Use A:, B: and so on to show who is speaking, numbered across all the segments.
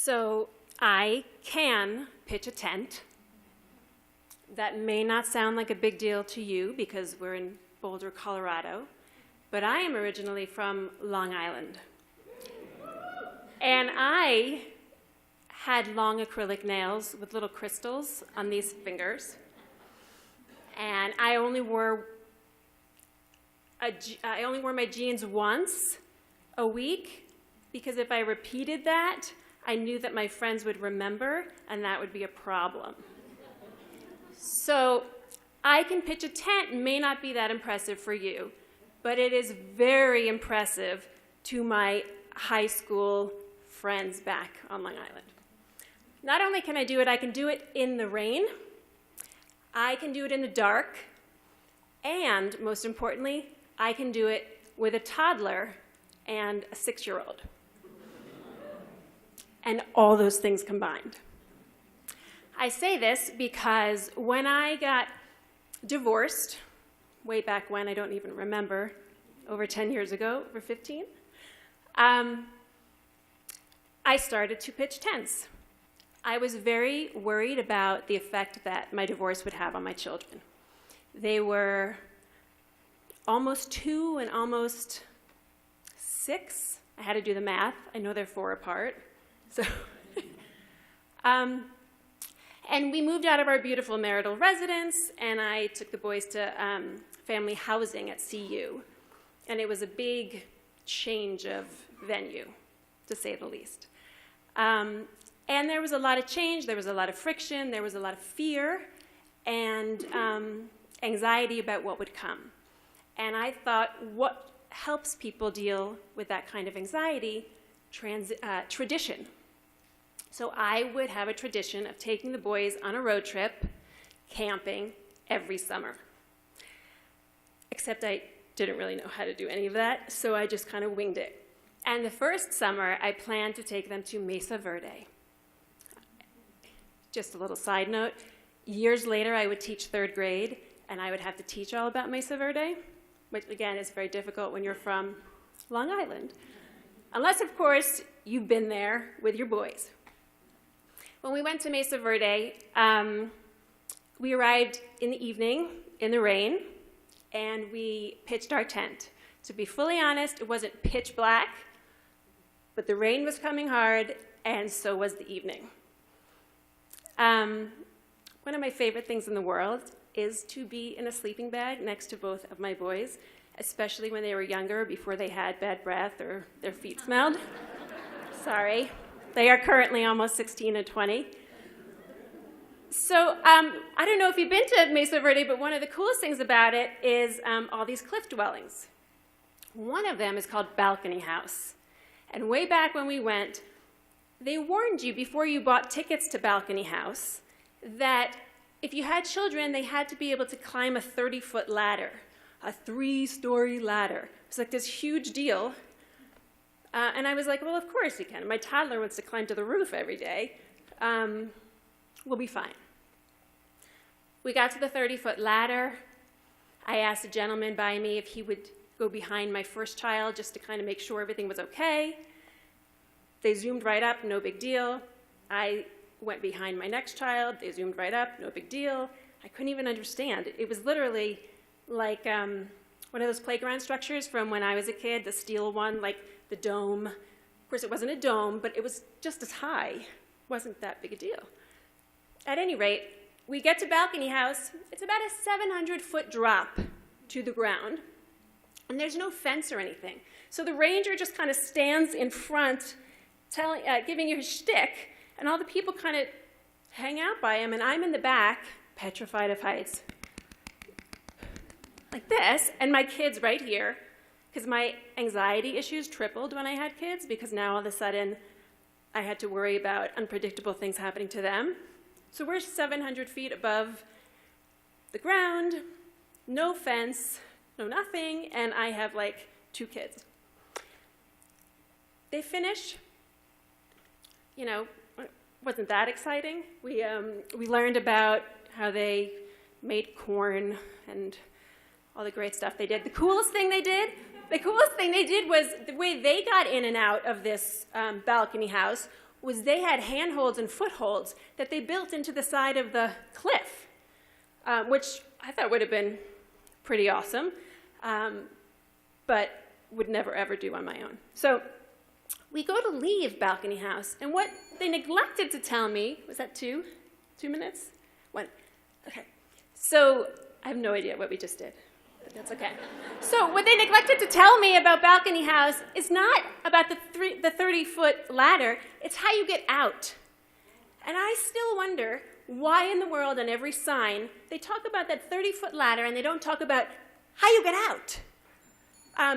A: So I can pitch a tent. That may not sound like a big deal to you because we're in Boulder, Colorado, but I am originally from Long Island. And I had long acrylic nails with little crystals on these fingers. And I only wore my jeans once a week because if I repeated that, I knew that my friends would remember, and that would be a problem. So I can pitch a tent, may not be that impressive for you, but it is very impressive to my high school friends back on Long Island. Not only can I do it, I can do it in the rain, I can do it in the dark, and most importantly, I can do it with a toddler and a 6-year-old. And all those things combined. I say this because when I got divorced, way back when, I don't even remember, over 10 years ago, over 15, I started to pitch tents. I was very worried about the effect that my divorce would have on my children. They were almost 2 and almost 6. I had to do the math. I know they're 4 apart. So, and we moved out of our beautiful marital residence, and I took the boys to family housing at CU. And it was a big change of venue, to say the least. And there was a lot of change, there was a lot of friction, there was a lot of fear, and anxiety about what would come. And I thought, what helps people deal with that kind of anxiety? Tradition. So I would have a tradition of taking the boys on a road trip, camping, every summer. Except I didn't really know how to do any of that, so I just kind of winged it. And the first summer, I planned to take them to Mesa Verde. Just a little side note, years later I would teach 3rd grade, and I would have to teach all about Mesa Verde, which again is very difficult when you're from Long Island. Unless, of course, you've been there with your boys. When we went to Mesa Verde, we arrived in the evening in the rain, and we pitched our tent. To be fully honest, it wasn't pitch black, but the rain was coming hard, and so was the evening. One of my favorite things in the world is to be in a sleeping bag next to both of my boys, especially when they were younger, before they had bad breath or their feet smelled. Sorry. They are currently almost 16 and 20. So I don't know if you've been to Mesa Verde, but one of the coolest things about it is all these cliff dwellings. One of them is called Balcony House. And way back when we went, they warned you before you bought tickets to Balcony House that if you had children, they had to be able to climb a 30-foot ladder, a 3-story ladder. It was like this huge deal. And I was like, well, of course you can. My toddler wants to climb to the roof every day. We'll be fine. We got to the 30-foot ladder. I asked a gentleman by me if he would go behind my first child just to kind of make sure everything was okay. They zoomed right up, no big deal. I went behind my next child. They zoomed right up, no big deal. I couldn't even understand. It was literally like one of those playground structures from when I was a kid, the steel one, like the dome. Of course, it wasn't a dome, but it was just as high. It wasn't that big a deal. At any rate, we get to Balcony House. It's about a 700-foot drop to the ground, and there's no fence or anything. So the ranger just kind of stands in front, giving you his shtick, and all the people kind of hang out by him, and I'm in the back, petrified of heights, like this, and my kids right here, because my anxiety issues tripled when I had kids, because now all of a sudden I had to worry about unpredictable things happening to them. So we're 700 feet above the ground, no fence, no nothing, and I have like 2 kids. They finish, you know, wasn't that exciting. We learned about how they made corn and all the great stuff they did. The coolest thing they did was the way they got in and out of this balcony house was they had handholds and footholds that they built into the side of the cliff, which I thought would have been pretty awesome, but would never, ever do on my own. So we go to leave Balcony House, and what they neglected to tell me, was that 2 minutes? 1, okay. So I have no idea what we just did, but that's okay. So what they neglected to tell me about Balcony House is not about the 30-foot ladder, it's how you get out. And I still wonder why in the world on every sign they talk about that 30-foot ladder and they don't talk about how you get out.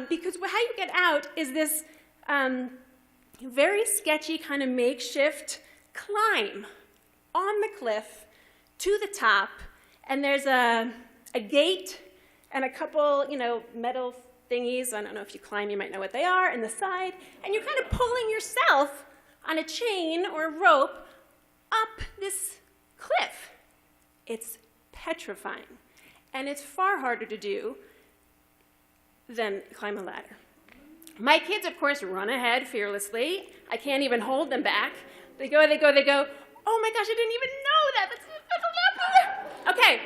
A: Because how you get out is this very sketchy kind of makeshift climb on the cliff to the top, and there's a gate and a couple, metal thingies. I don't know if you climb, you might know what they are, in the side, and you're kind of pulling yourself on a chain or a rope up this cliff. It's petrifying, and it's far harder to do than climb a ladder. My kids, of course, run ahead fearlessly. I can't even hold them back. They go. Oh my gosh, I didn't even know that. That's a lot harder. Okay,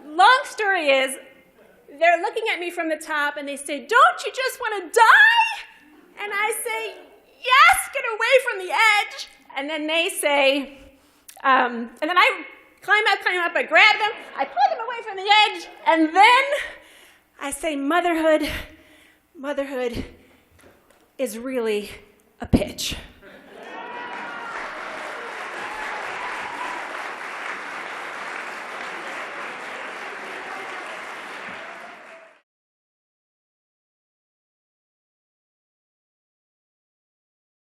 A: long story is, they're looking at me from the top and they say, "Don't you just want to die?" And I say, "Yes, get away from the edge." And then they say, and then I climb up, I grab them, I pull them away from the edge, and then I say, motherhood is really a pitch.